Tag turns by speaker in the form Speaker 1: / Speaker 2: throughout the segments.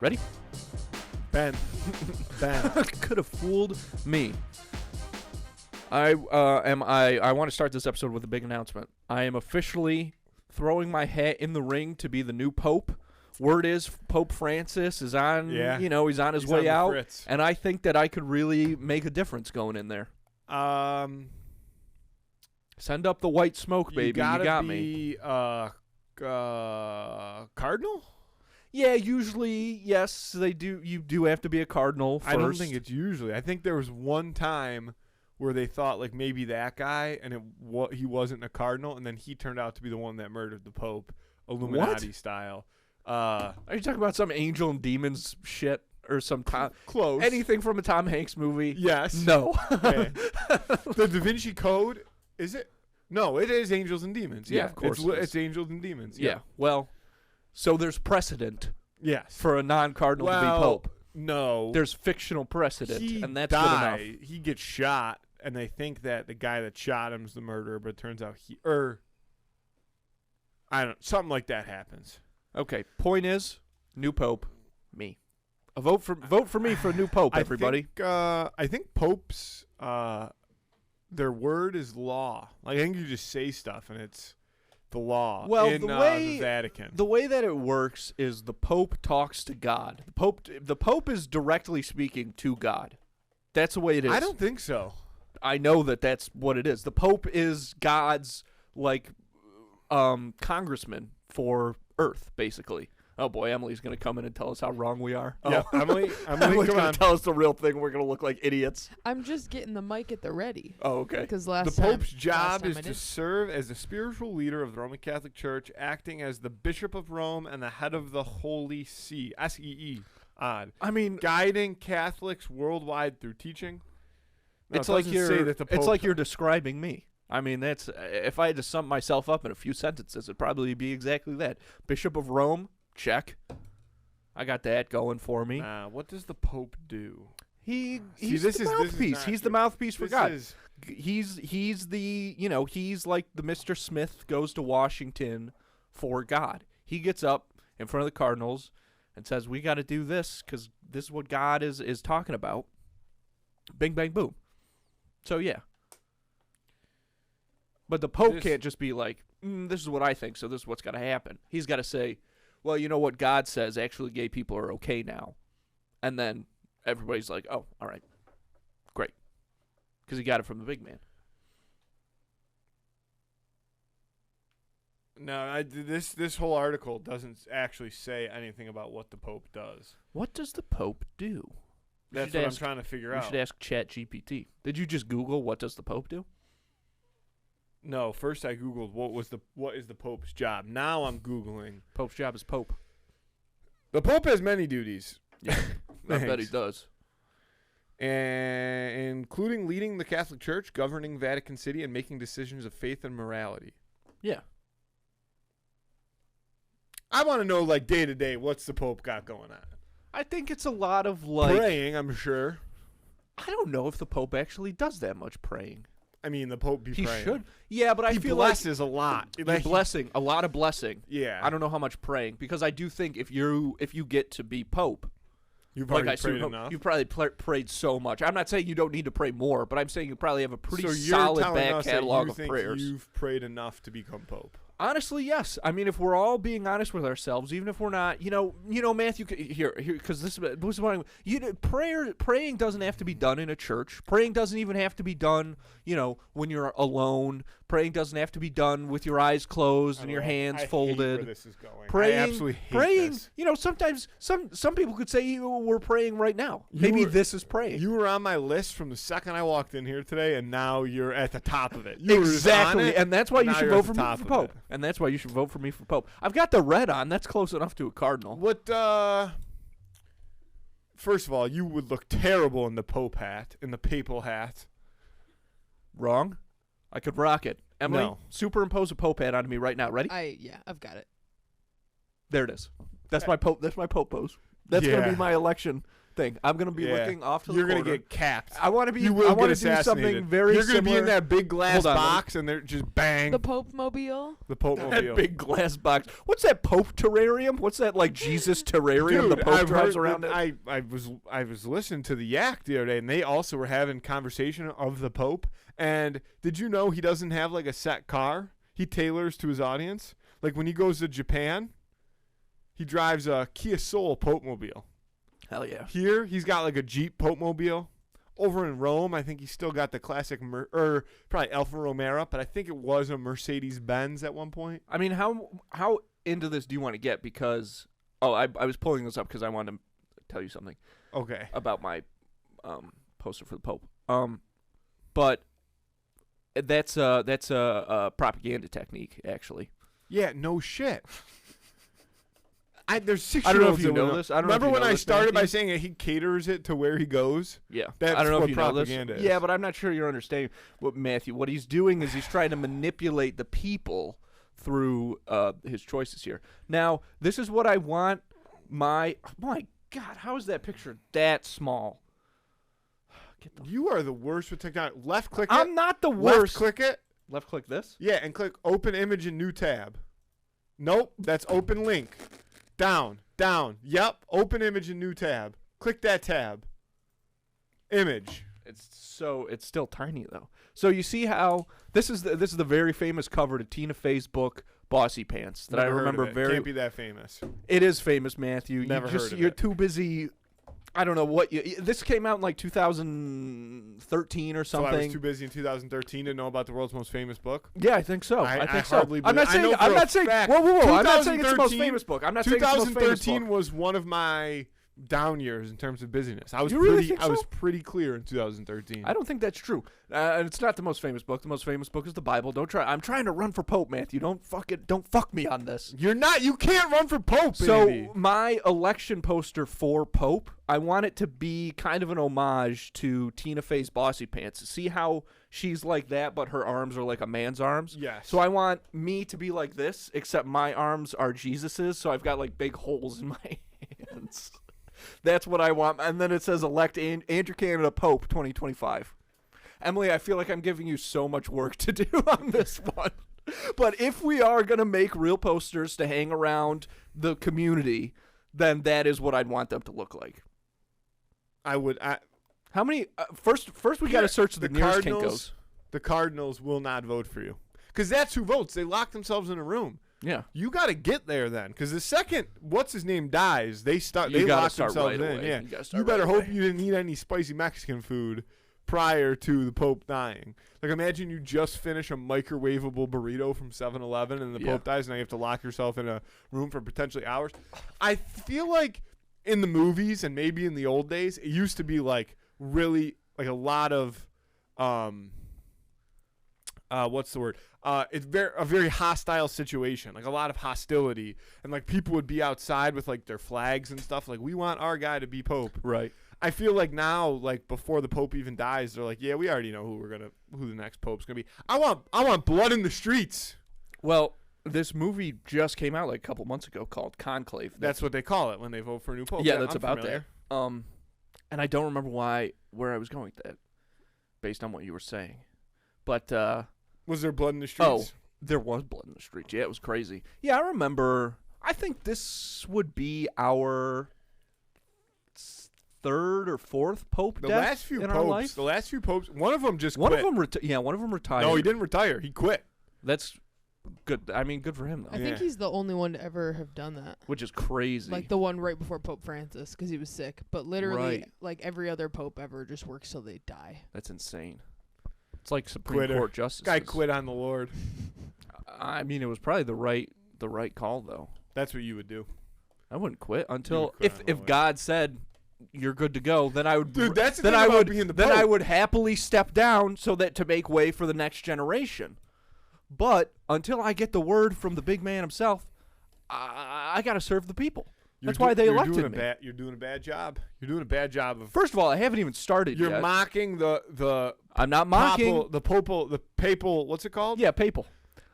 Speaker 1: Ready?
Speaker 2: Ben.
Speaker 1: Could have fooled me. I want to start this episode with a big announcement. I am officially throwing my hat in the ring to be the new Pope. Word is Pope Francis is on, he's on his way out.
Speaker 2: Fritz.
Speaker 1: And I think that I could really make a difference going in there. Send up the white smoke, baby. You got me.
Speaker 2: Cardinal?
Speaker 1: Yeah, usually, yes, they do. You do have to be a cardinal first.
Speaker 2: I don't think it's usually. I think there was one time where they thought like maybe that guy, and he wasn't a cardinal, and then he turned out to be the one that murdered the Pope, Illuminati style.
Speaker 1: Are you talking about some angel and demons shit or some
Speaker 2: close
Speaker 1: anything from a Tom Hanks movie?
Speaker 2: Yes.
Speaker 1: No.
Speaker 2: Okay. The Da Vinci Code, is it? No, it is angels and demons.
Speaker 1: Yeah, of course.
Speaker 2: It's angels and demons.
Speaker 1: Yeah. Well, so there's precedent.
Speaker 2: Yes.
Speaker 1: For a non-cardinal to be Pope.
Speaker 2: No.
Speaker 1: There's fictional precedent, and that's good enough.
Speaker 2: He gets shot, and they think that the guy that shot him is the murderer, but it turns out something like that happens.
Speaker 1: Okay. Point is, new Pope, me. Vote for me for a new Pope, everybody.
Speaker 2: I think popes, their word is law. Like, I think you just say stuff, and it's the law.
Speaker 1: Well,
Speaker 2: in the Vatican.
Speaker 1: The way that it works is the Pope talks to God. The Pope is directly speaking to God. That's the way it is.
Speaker 2: I don't think so.
Speaker 1: I know that that's what it is. The Pope is God's congressman for Earth, basically. Oh boy, Emily's gonna come in and tell us how wrong we are.
Speaker 2: Yeah, Emily's
Speaker 1: gonna tell us the real thing. We're gonna look like idiots.
Speaker 3: I'm just getting the mic at the ready.
Speaker 1: Oh, okay.
Speaker 3: Because
Speaker 2: the Pope's job is to serve as the spiritual leader of the Roman Catholic Church, acting as the Bishop of Rome and the head of the Holy See. SEE. Odd.
Speaker 1: I mean,
Speaker 2: guiding Catholics worldwide through teaching. No,
Speaker 1: it's like you're describing me. I mean, that's if I had to sum myself up in a few sentences, it'd probably be exactly that. Bishop of Rome. Check. I got that going for me.
Speaker 2: What does the Pope do?
Speaker 1: He's the mouthpiece. He's the mouthpiece for God. He's the he's like the Mr. Smith goes to Washington for God. He gets up in front of the Cardinals and says, "We got to do this because this is what God is talking about." Bing, bang, boom. So yeah. But the Pope can't just be like, "This is what I think, so this is what's got to happen." He's got to say, well, you know what God says, actually gay people are okay now. And then everybody's like, oh, all right, great. Because he got it from the big man.
Speaker 2: No, this whole article doesn't actually say anything about what the Pope does.
Speaker 1: What does the Pope do?
Speaker 2: That's what I'm trying to figure out.
Speaker 1: You should ask ChatGPT. Did you just Google what does the Pope do?
Speaker 2: No, first I Googled what is the Pope's job. Now I'm Googling.
Speaker 1: Pope's job is Pope.
Speaker 2: The Pope has many duties.
Speaker 1: Yeah, I bet he does.
Speaker 2: Including leading the Catholic Church, governing Vatican City, and making decisions of faith and morality.
Speaker 1: Yeah.
Speaker 2: I want to know, like, day to day, what's the Pope got going on?
Speaker 1: I think it's a lot of, like...
Speaker 2: praying, I'm sure.
Speaker 1: I don't know if the Pope actually does that much praying.
Speaker 2: I mean, the Pope be praying.
Speaker 1: He should. Yeah, but I feel like...
Speaker 2: He blesses a lot.
Speaker 1: Blessing. A lot of blessing.
Speaker 2: Yeah.
Speaker 1: I don't know how much praying. Because I do think if you get to be Pope...
Speaker 2: You've already prayed enough.
Speaker 1: You probably prayed so much. I'm not saying you don't need to pray more, but I'm saying you probably have a pretty solid back catalog of prayers.
Speaker 2: You've prayed enough to become Pope.
Speaker 1: Honestly, yes. I mean, if we're all being honest with ourselves, even if we're not, Matthew, here, because this is what praying doesn't have to be done in a church. Praying doesn't even have to be done, when you're alone. Praying doesn't have to be done with your eyes closed and your hands folded.
Speaker 2: I hate where this is going.
Speaker 1: Praying,
Speaker 2: I absolutely hate this.
Speaker 1: Sometimes some people could say we're praying right now. Maybe this is praying.
Speaker 2: You were on my list from the second I walked in here today, and now you're at the top of it.
Speaker 1: Exactly, and that's why you should vote for me for Pope. And that's why you should vote for me for Pope. I've got the red on. That's close enough to a cardinal.
Speaker 2: First of all, you would look terrible in the Pope hat, in the papal hat.
Speaker 1: Wrong. I could rock it. Emily,
Speaker 2: no.
Speaker 1: Superimpose a Pope hat onto me right now. Ready?
Speaker 3: I've got it.
Speaker 1: There it is. That's my Pope. That's my Pope pose. That's gonna be my election thing. I'm gonna be looking off to the corner.
Speaker 2: You're gonna get capped.
Speaker 1: I want to be.
Speaker 2: You will
Speaker 1: I want
Speaker 2: get
Speaker 1: to do
Speaker 2: assassinated.
Speaker 1: something very
Speaker 2: You're
Speaker 1: similar.
Speaker 2: gonna be in that big glass
Speaker 1: Hold on,
Speaker 2: box, and they're just bang.
Speaker 3: The Pope Mobile.
Speaker 2: The Pope
Speaker 1: That
Speaker 2: mobile.
Speaker 1: big glass box. What's that Pope terrarium? What's that like Jesus terrarium?
Speaker 2: Dude,
Speaker 1: the Pope
Speaker 2: I've
Speaker 1: drives
Speaker 2: heard
Speaker 1: around
Speaker 2: that-
Speaker 1: it.
Speaker 2: I was listening to the Yak the other day, and they also were having conversation of the Pope. And did you know he doesn't have like a set car? He tailors to his audience. Like when he goes to Japan, he drives a Kia Soul Pope mobile.
Speaker 1: Hell yeah.
Speaker 2: Here, he's got like a Jeep Pope mobile. Over in Rome, I think he's still got the classic, or probably Alfa Romeo, but I think it was a Mercedes Benz at one point.
Speaker 1: I mean, how into this do you want to get? Because I was pulling this up because I wanted to tell you something
Speaker 2: Okay.
Speaker 1: about my poster for the Pope. But that's a propaganda technique, actually.
Speaker 2: Yeah, no shit. There's 6
Speaker 1: I don't know
Speaker 2: year olds
Speaker 1: if you
Speaker 2: that
Speaker 1: know
Speaker 2: will
Speaker 1: this. I don't
Speaker 2: Remember
Speaker 1: know if you
Speaker 2: when
Speaker 1: know
Speaker 2: I
Speaker 1: this,
Speaker 2: started by
Speaker 1: Matthew?
Speaker 2: saying that he caters it to where he goes?
Speaker 1: Yeah,
Speaker 2: That's
Speaker 1: I don't know
Speaker 2: what
Speaker 1: if you know this.
Speaker 2: propaganda is.
Speaker 1: Yeah, but I'm not sure you're understanding what Matthew. What he's doing is he's trying to manipulate the people through his choices here. Now, this is what I want. My God, how is that picture that small?
Speaker 2: You are the worst with technology. Left click it.
Speaker 1: I'm not the
Speaker 2: Left
Speaker 1: worst.
Speaker 2: click it.
Speaker 1: Left click this.
Speaker 2: Yeah, and click open image in new tab. Nope, that's open link. Down. Yep, open image in new tab. Click that tab. Image.
Speaker 1: It's still tiny though. So you see how this is the very famous cover to Tina Fey's book Bossy Pants that
Speaker 2: Never
Speaker 1: I
Speaker 2: heard
Speaker 1: remember
Speaker 2: of it.
Speaker 1: very.
Speaker 2: Can't be that famous.
Speaker 1: It is famous, Matthew.
Speaker 2: Never heard of
Speaker 1: You're
Speaker 2: it.
Speaker 1: too busy. I don't know what you. This came out in like 2013 or
Speaker 2: So I
Speaker 1: something.
Speaker 2: was too busy in 2013 to know about the world's most famous book.
Speaker 1: Yeah, I think so.
Speaker 2: I
Speaker 1: think so.
Speaker 2: hardly
Speaker 1: I'm not
Speaker 2: believe- I
Speaker 1: saying.
Speaker 2: know
Speaker 1: I'm
Speaker 2: for a
Speaker 1: not saying.
Speaker 2: fact,
Speaker 1: Whoa! I'm not saying it's the most
Speaker 2: 2013
Speaker 1: famous book. I'm not saying it's the most famous
Speaker 2: 2013
Speaker 1: book.
Speaker 2: was one of my down years in terms of busyness. I was
Speaker 1: You really
Speaker 2: pretty.
Speaker 1: think
Speaker 2: I was
Speaker 1: so?
Speaker 2: pretty clear in 2013.
Speaker 1: I don't think that's true. And it's not the most famous book. The most famous book is the Bible. Don't try. I'm trying to run for Pope, Matthew. Don't fuck me on this.
Speaker 2: You're not. You can't run for Pope,
Speaker 1: So
Speaker 2: baby.
Speaker 1: my election poster for Pope, I want it to be kind of an homage to Tina Fey's Bossy Pants. See how she's like that, but her arms are like a man's arms?
Speaker 2: Yes.
Speaker 1: So I want me to be like this, except my arms are Jesus's, so I've got like big holes in my hands. That's what I want. And then it says elect Andrew Canada Pope 2025. Emily, I feel like I'm giving you so much work to do on this one. But if we are going to make real posters to hang around the community, then that is what I'd want them to look like.
Speaker 2: I would.
Speaker 1: How many? First we got to search the nearest Kinko's.
Speaker 2: The Cardinals will not vote for you because that's who votes. They lock themselves in a room.
Speaker 1: Yeah.
Speaker 2: You got to get there then, because the second what's his name dies, they start.
Speaker 1: You
Speaker 2: They
Speaker 1: gotta
Speaker 2: lock
Speaker 1: start
Speaker 2: themselves
Speaker 1: right
Speaker 2: in.
Speaker 1: away.
Speaker 2: Yeah.
Speaker 1: You gotta start
Speaker 2: You better
Speaker 1: right
Speaker 2: hope
Speaker 1: away.
Speaker 2: you didn't eat any spicy Mexican food prior to the Pope dying. Like imagine you just finish a microwavable burrito from 7-Eleven and the Pope dies, and now you have to lock yourself in a room for potentially hours. I feel like in the movies and maybe in the old days, it used to be like really like a lot of what's the word? It's a very hostile situation, like a lot of hostility, and like people would be outside with like their flags and stuff, like we want our guy to be Pope.
Speaker 1: Right.
Speaker 2: I feel like now, like before the Pope even dies, they're like, yeah, we already know who the next Pope's gonna be. I want blood in the streets.
Speaker 1: Well, this movie just came out like a couple months ago called Conclave.
Speaker 2: That's what they call it when they vote for a new Pope.
Speaker 1: Yeah, that's
Speaker 2: I'm
Speaker 1: about
Speaker 2: familiar.
Speaker 1: that. And I don't remember where I was going with that, based on what you were saying. But
Speaker 2: Was there blood in the streets?
Speaker 1: there was blood in the streets. Yeah, it was crazy. Yeah, I remember. I think this would be our third or fourth Pope
Speaker 2: The
Speaker 1: death
Speaker 2: last few
Speaker 1: in our life.
Speaker 2: popes, one of them just
Speaker 1: One
Speaker 2: quit.
Speaker 1: of them, one of them retired.
Speaker 2: No, he didn't retire. He quit.
Speaker 1: That's good. I mean, good for him though.
Speaker 3: I think he's the only one to ever have done that.
Speaker 1: Which is crazy.
Speaker 3: Like the one right before Pope Francis, because he was sick. But literally,
Speaker 1: Right.
Speaker 3: like every other pope ever just works till they die.
Speaker 1: That's insane. It's like Supreme
Speaker 2: Quitter.
Speaker 1: Court justice.
Speaker 2: Guy quit on the Lord.
Speaker 1: I mean, it was probably the right call though.
Speaker 2: That's what you would do.
Speaker 1: I wouldn't quit until
Speaker 2: would quit on the
Speaker 1: if
Speaker 2: way.
Speaker 1: God said you're good to go, then I would.
Speaker 2: Dude, that's the
Speaker 1: then
Speaker 2: thing
Speaker 1: I
Speaker 2: about
Speaker 1: would
Speaker 2: being the
Speaker 1: then I
Speaker 2: Pope.
Speaker 1: would happily step down so that to make way for the next generation. But until I get the word from the big man himself, I got to serve the people. That's why they elected me.
Speaker 2: You're doing a bad job. You're doing a bad job of.
Speaker 1: First of all, I haven't even started
Speaker 2: You're
Speaker 1: yet.
Speaker 2: mocking the
Speaker 1: I'm not mocking.
Speaker 2: the papal. What's it called?
Speaker 1: Yeah, papal.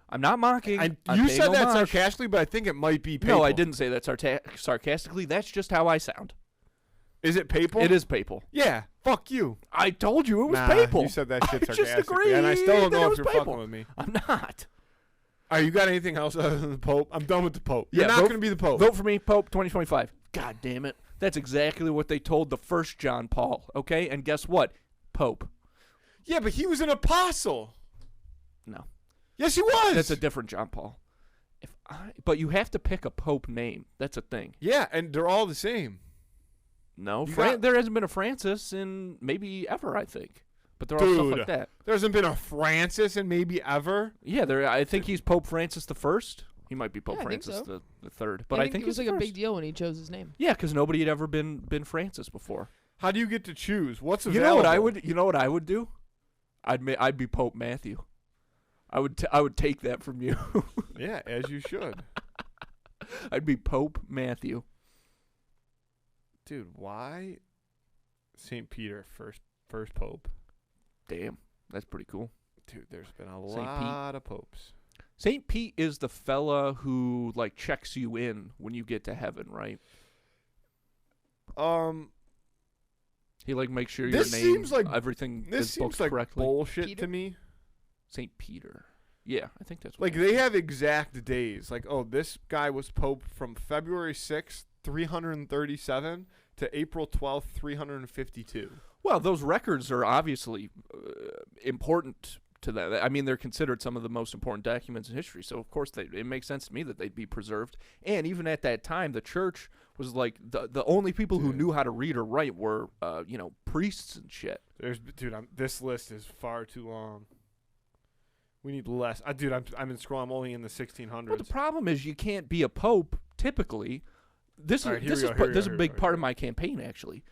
Speaker 1: I'm not mocking. I'm
Speaker 2: You
Speaker 1: paying
Speaker 2: said that
Speaker 1: homage.
Speaker 2: sarcastically, but I think it might be papal.
Speaker 1: No, I didn't say that sarcastically. That's just how I sound.
Speaker 2: Is it papal?
Speaker 1: It is papal.
Speaker 2: Yeah. Fuck you.
Speaker 1: I told you it was
Speaker 2: Nah,
Speaker 1: papal.
Speaker 2: you said that shit
Speaker 1: I
Speaker 2: sarcastically.
Speaker 1: just agreed
Speaker 2: and I still don't
Speaker 1: that
Speaker 2: know
Speaker 1: it
Speaker 2: if you're
Speaker 1: was papal.
Speaker 2: fucking with me.
Speaker 1: I'm not.
Speaker 2: All right, you got anything else other than the Pope? I'm done with the Pope.
Speaker 1: Yeah,
Speaker 2: You're not going to be the Pope.
Speaker 1: Vote for me, Pope 2025. God damn it. That's exactly what they told the first John Paul, okay? And guess what? Pope.
Speaker 2: Yeah, but he was an apostle.
Speaker 1: No.
Speaker 2: Yes, he was.
Speaker 1: That's a different John Paul. But you have to pick a Pope name. That's a thing.
Speaker 2: Yeah, and they're all the same.
Speaker 1: No, there hasn't been a Francis in maybe ever, I think. But they're all stuff like that.
Speaker 2: There hasn't been a Francis in maybe ever.
Speaker 1: Yeah, I think he's Pope Francis the First. He might be Pope
Speaker 3: Yeah, I think
Speaker 1: Francis
Speaker 3: so.
Speaker 1: the Third, but
Speaker 3: I
Speaker 1: I think
Speaker 3: it was
Speaker 1: he's
Speaker 3: like
Speaker 1: the
Speaker 3: a
Speaker 1: first.
Speaker 3: big deal when he chose his name.
Speaker 1: Yeah, because nobody had ever been Francis before.
Speaker 2: How do you get to choose? What's available?
Speaker 1: You know what I would do? I'd be Pope Matthew. I would take that from you.
Speaker 2: Yeah, as you should.
Speaker 1: I'd be Pope Matthew.
Speaker 2: Dude, why St. Peter first pope?
Speaker 1: Damn, that's pretty cool.
Speaker 2: Dude, there's been a
Speaker 1: St.
Speaker 2: lot of popes.
Speaker 1: St. Pete is the fella who like checks you in when you get to heaven, right? He like makes sure your
Speaker 2: This
Speaker 1: name,
Speaker 2: seems like-
Speaker 1: everything
Speaker 2: This
Speaker 1: is
Speaker 2: seems
Speaker 1: booked
Speaker 2: like
Speaker 1: correctly.
Speaker 2: bullshit
Speaker 3: Peter?
Speaker 2: to me.
Speaker 1: St. Peter. Yeah, I think that's what
Speaker 2: Like, they have exact days. Like, oh, this guy was pope from February 6th, 337 to April 12th, 352.
Speaker 1: Well, those records are obviously important to them. I mean, they're considered some of the most important documents in history. So, of course, it makes sense to me that they'd be preserved. And even at that time, the church was like the only people who knew how to read or write were, priests and shit.
Speaker 2: This list is far too long. We need less. Dude, I'm in scroll. I'm only in the 1600s.
Speaker 1: But the problem is you can't be a pope typally. This is a big part of my campaign, actually.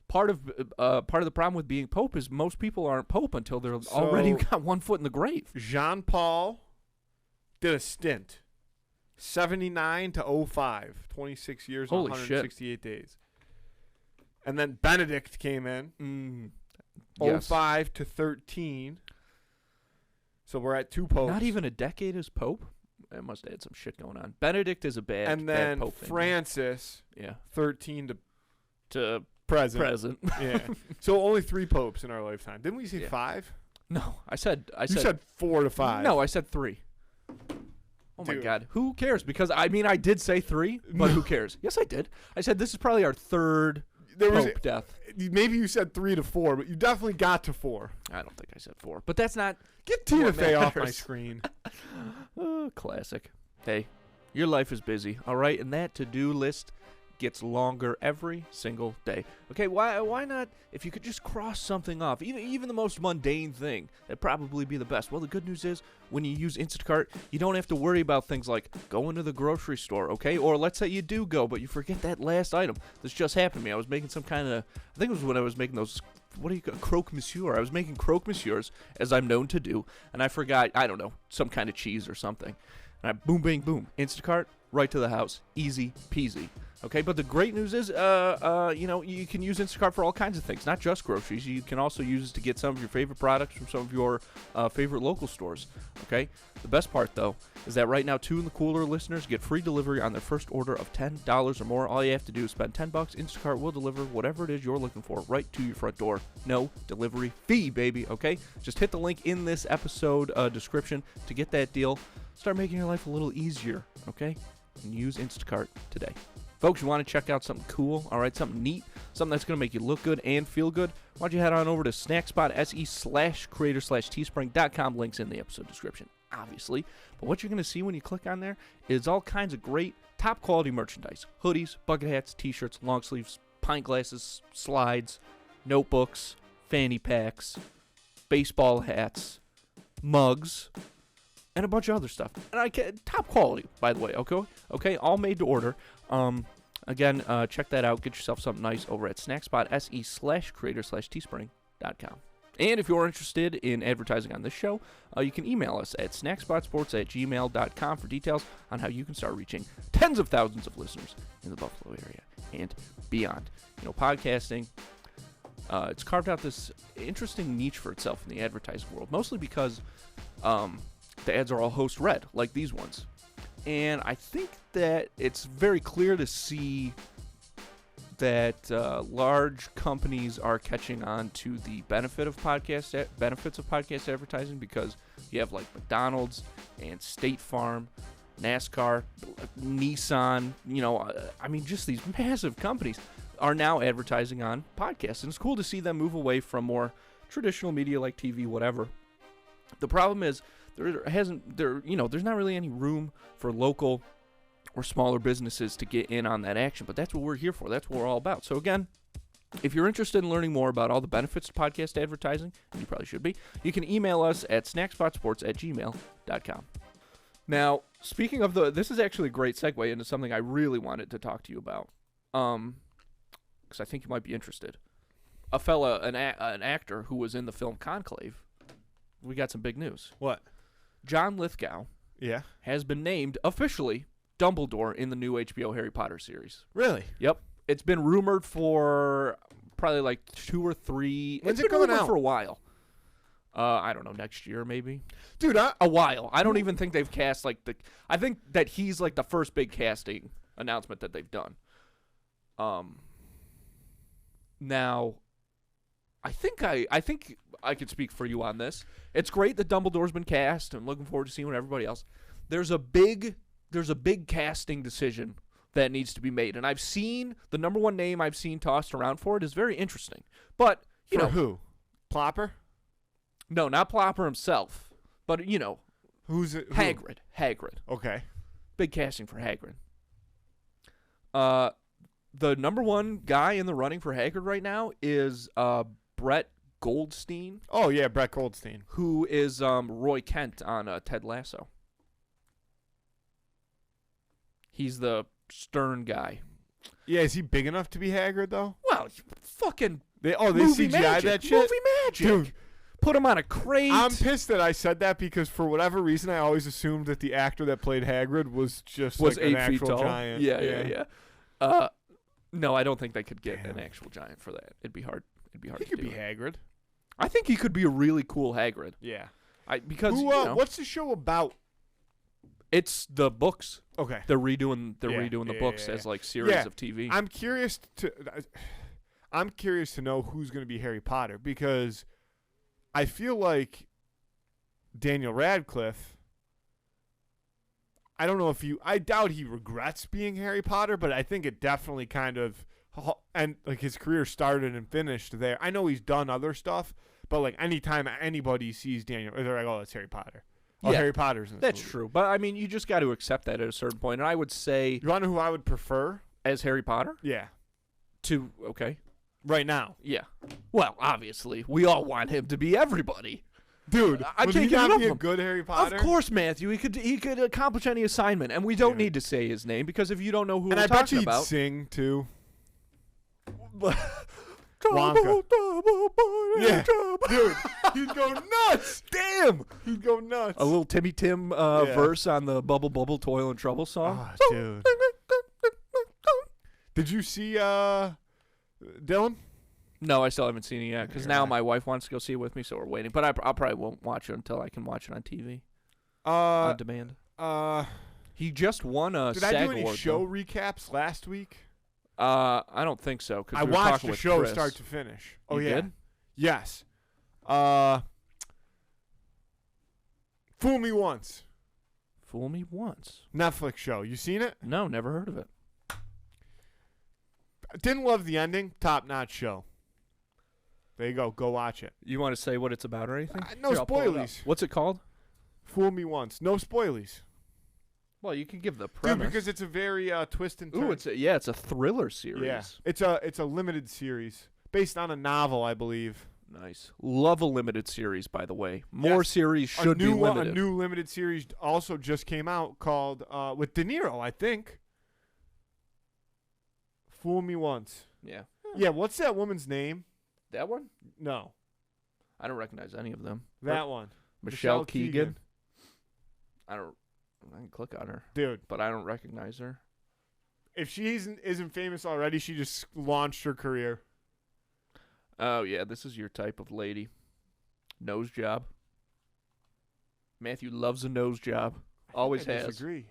Speaker 1: Part of the problem with being pope is most people aren't pope until they're already got one foot in the grave.
Speaker 2: Jean Paul did a stint, 79 to 05, 26 years,
Speaker 1: Holy
Speaker 2: 168 days. And then Benedict came in,
Speaker 1: Yes.
Speaker 2: 05 to 13. So we're at two popes.
Speaker 1: Not even a decade as pope. I must have had some shit going on. Benedict is a bad
Speaker 2: And
Speaker 1: bad
Speaker 2: then
Speaker 1: pope thing.
Speaker 2: Francis, 13
Speaker 1: to
Speaker 2: present. Yeah. So only 3 popes in our lifetime. Didn't we say 5?
Speaker 1: No, I said
Speaker 2: You said 4 to 5.
Speaker 1: No, I said 3. Oh my
Speaker 2: Dude.
Speaker 1: God, who cares? Because I did say 3, but who cares? Yes, I did. I said this is probably our third pope death.
Speaker 2: Maybe you said 3 to 4, but you definitely got to 4.
Speaker 1: I don't think I said 4, but that's not.
Speaker 2: Get Tina
Speaker 1: What
Speaker 2: Fey off my
Speaker 1: matters?
Speaker 2: screen.
Speaker 1: Oh, classic. Hey, your life is busy, all right? And that to-do list gets longer every single day. Okay, why not, if you could just cross something off, even the most mundane thing, that'd probably be the best. Well, the good news is, when you use Instacart, you don't have to worry about things like going to the grocery store, okay? Or let's say you do go, but you forget that last item. This just happened to me. I was making some kind of, I think it was when I was making those, what do you call croque monsieur? I was making croque monsieurs, as I'm known to do, and I forgot, I don't know, some kind of cheese or something. And I boom, bang, boom, Instacart, right to the house. Easy peasy. Okay, but the great news is, you can use Instacart for all kinds of things, not just groceries. You can also use it to get some of your favorite products from some of your favorite local stores. Okay, the best part, though, is that right now, 2 in the Cooler listeners get free delivery on their first order of $10 or more. All you have to do is spend $10. Instacart will deliver whatever it is you're looking for right to your front door. No delivery fee, baby, okay? Just hit the link in this episode description to get that deal. Start making your life a little easier, okay? And use Instacart today. Folks, you want to check out something cool, all right, something neat, something that's going to make you look good and feel good? Why don't you head on over to snackspot.se/creator/teespring.com. Links in the episode description, obviously. But what you're going to see when you click on there is all kinds of great, top-quality merchandise. Hoodies, bucket hats, T-shirts, long sleeves, pint glasses, slides, notebooks, fanny packs, baseball hats, mugs, and a bunch of other stuff. And top quality, by the way, okay, all made to order. Again, check that out. Get yourself something nice over at snackspot.se/creator/teespring.com. And if you're interested in advertising on this show, you can email us at snackspotsports@gmail.com for details on how you can start reaching tens of thousands of listeners in the Buffalo area and beyond. Podcasting, it's carved out this interesting niche for itself in the advertising world, mostly because the ads are all host-read, like these ones. And I think that it's very clear to see that large companies are catching on to the benefits of podcast advertising, because you have like McDonald's and State Farm, NASCAR, Nissan, I mean, just these massive companies are now advertising on podcasts. And it's cool to see them move away from more traditional media like TV, whatever. The problem is there's not really any room for local or smaller businesses to get in on that action. But that's what we're here for. That's what we're all about. So again, if you're interested in learning more about all the benefits of podcast advertising, and you probably should be, you can email us at snackspotsports@gmail.com. Now, speaking of this is actually a great segue into something I really wanted to talk to you about, because I think you might be interested. An actor who was in the film Conclave, we got some big news.
Speaker 2: What?
Speaker 1: John Lithgow has been named officially Dumbledore in the new HBO Harry Potter series.
Speaker 2: Really?
Speaker 1: Yep. It's been rumored for probably like 2 or 3.
Speaker 2: When's
Speaker 1: it's
Speaker 2: it
Speaker 1: been
Speaker 2: coming
Speaker 1: rumored
Speaker 2: out?
Speaker 1: for a while. I don't know, next year maybe.
Speaker 2: Dude,
Speaker 1: A while. I don't even think they've cast I think that he's like the first big casting announcement that they've done. Now, I think I could speak for you on this. It's great that Dumbledore's been cast. I'm looking forward to seeing what everybody else. There's a big casting decision that needs to be made, and I've seen the number one name I've seen tossed around for it is very interesting. But
Speaker 2: for who? Plopper?
Speaker 1: No, not Plopper himself, but
Speaker 2: Who's it?
Speaker 1: Hagrid.
Speaker 2: Okay.
Speaker 1: Big casting for Hagrid. The number one guy in the running for Hagrid right now is Brett Goldstein.
Speaker 2: Oh yeah, Brett Goldstein,
Speaker 1: who is Roy Kent on Ted Lasso. He's the stern guy.
Speaker 2: Yeah, is he big enough to be Hagrid though?
Speaker 1: Well, fucking
Speaker 2: they
Speaker 1: movie
Speaker 2: CGI
Speaker 1: magic.
Speaker 2: that shit.
Speaker 1: Movie magic,
Speaker 2: dude.
Speaker 1: Put him on a crate.
Speaker 2: I'm pissed that I said that because for whatever reason I always assumed that the actor that played Hagrid was just like
Speaker 1: 8
Speaker 2: an
Speaker 1: feet
Speaker 2: actual
Speaker 1: tall.
Speaker 2: giant.
Speaker 1: Yeah. No, I don't think they could get an actual giant for that. It'd be hard.
Speaker 2: He could be Hagrid.
Speaker 1: I think he could be a really cool Hagrid.
Speaker 2: Yeah.
Speaker 1: Because
Speaker 2: what's the show about?
Speaker 1: It's the books.
Speaker 2: Okay.
Speaker 1: They're redoing the books as like series of TV.
Speaker 2: I'm curious to know who's going to be Harry Potter, because I feel like Daniel Radcliffe, I doubt he regrets being Harry Potter, but I think it definitely kind of, and like his career started and finished there. I know he's done other stuff, but like anytime anybody sees Daniel, they're like, oh, it's Harry Potter. Oh, Harry Potter's in this
Speaker 1: That's
Speaker 2: movie.
Speaker 1: true. But I mean, you just got to accept that at a certain point. And I would say,
Speaker 2: You want to know who I would prefer?
Speaker 1: as Harry Potter?
Speaker 2: Yeah.
Speaker 1: Okay.
Speaker 2: Right now.
Speaker 1: Yeah. Well, obviously, we all want him to be everybody.
Speaker 2: Dude,
Speaker 1: I
Speaker 2: would
Speaker 1: can't
Speaker 2: he
Speaker 1: get
Speaker 2: not
Speaker 1: enough
Speaker 2: be
Speaker 1: of
Speaker 2: a
Speaker 1: him.
Speaker 2: good Harry Potter?
Speaker 1: Of course, Matthew. He could accomplish any assignment, and we don't need to say his name, because if you don't know who
Speaker 2: And
Speaker 1: we're
Speaker 2: I bet
Speaker 1: talking
Speaker 2: you he'd
Speaker 1: about,
Speaker 2: sing too.
Speaker 1: Wonka.
Speaker 2: Yeah, dude, he'd go nuts.
Speaker 1: Damn,
Speaker 2: He'd go nuts.
Speaker 1: a little Timmy Tim verse on the Bubble Bubble Toil and Trouble song.
Speaker 2: Oh, dude. Did you see Dylan?
Speaker 1: No, I still haven't seen it yet, because now my wife wants to go see it with me, so we're waiting. But I'll probably won't watch it until I can watch it on TV on demand. He just won a
Speaker 2: Did
Speaker 1: SAG
Speaker 2: I do any
Speaker 1: award,
Speaker 2: show
Speaker 1: though.
Speaker 2: recaps last week?
Speaker 1: I don't think so. Cause
Speaker 2: I
Speaker 1: we were
Speaker 2: watched
Speaker 1: talking
Speaker 2: the
Speaker 1: with
Speaker 2: show
Speaker 1: Chris.
Speaker 2: start to finish. Oh,
Speaker 1: You
Speaker 2: yeah.
Speaker 1: did?
Speaker 2: Yes. Fool Me Once.
Speaker 1: Fool me once.
Speaker 2: Netflix show. You seen it?
Speaker 1: No, never heard of it.
Speaker 2: Didn't love the ending. Top-notch show. There you go. Go watch it.
Speaker 1: You want to say what it's about or anything?
Speaker 2: No
Speaker 1: Here, I'll pull it up.
Speaker 2: spoilies.
Speaker 1: What's it called?
Speaker 2: Fool Me Once. No spoilies.
Speaker 1: Well, you can give the
Speaker 2: Dude,
Speaker 1: premise.
Speaker 2: because it's a very twist and turn.
Speaker 1: Ooh, it's a thriller series.
Speaker 2: Yeah. It's a limited series based on a novel, I believe.
Speaker 1: Nice. Love a limited series, by the way. More
Speaker 2: Yes.
Speaker 1: series should be limited.
Speaker 2: A new limited series also just came out called with De Niro, I think. Fool Me Once.
Speaker 1: Yeah.
Speaker 2: Yeah, what's that woman's name?
Speaker 1: That one?
Speaker 2: No.
Speaker 1: I don't recognize any of them.
Speaker 2: That one.
Speaker 1: Michelle Keegan. I can click on her,
Speaker 2: Dude,
Speaker 1: but I don't recognize her.
Speaker 2: if she isn't famous already, she just launched her career.
Speaker 1: Oh, yeah, this is your type of lady. Nose job. Matthew loves a nose job. Always
Speaker 2: I
Speaker 1: has.
Speaker 2: disagree.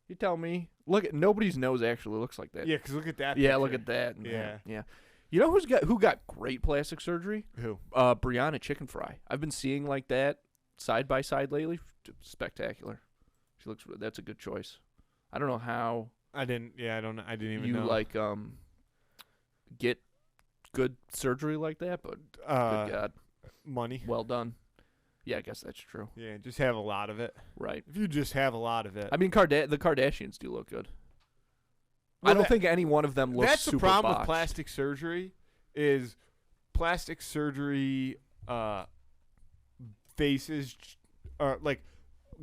Speaker 1: You tell me. Look at nobody's nose actually looks like that.
Speaker 2: Yeah, because look at that.
Speaker 1: Yeah,
Speaker 2: picture.
Speaker 1: look at that. and
Speaker 2: Yeah.
Speaker 1: that. Yeah. You know who got great plastic surgery?
Speaker 2: Who?
Speaker 1: Brianna Chicken Fry. I've been seeing like that side by side lately. Spectacular. She looks. That's a good choice. I don't know how.
Speaker 2: I didn't. Yeah, I don't. I didn't even
Speaker 1: you
Speaker 2: know.
Speaker 1: like get good surgery like that, but good God,
Speaker 2: money.
Speaker 1: well done. Yeah, I guess that's true.
Speaker 2: Yeah, just have a lot of it.
Speaker 1: Right.
Speaker 2: If you just have a lot of it.
Speaker 1: I mean, the Kardashians do look good.
Speaker 2: Well,
Speaker 1: I don't think any one of them looks
Speaker 2: that's
Speaker 1: super
Speaker 2: the problem
Speaker 1: botched.
Speaker 2: with plastic surgery is plastic surgery faces like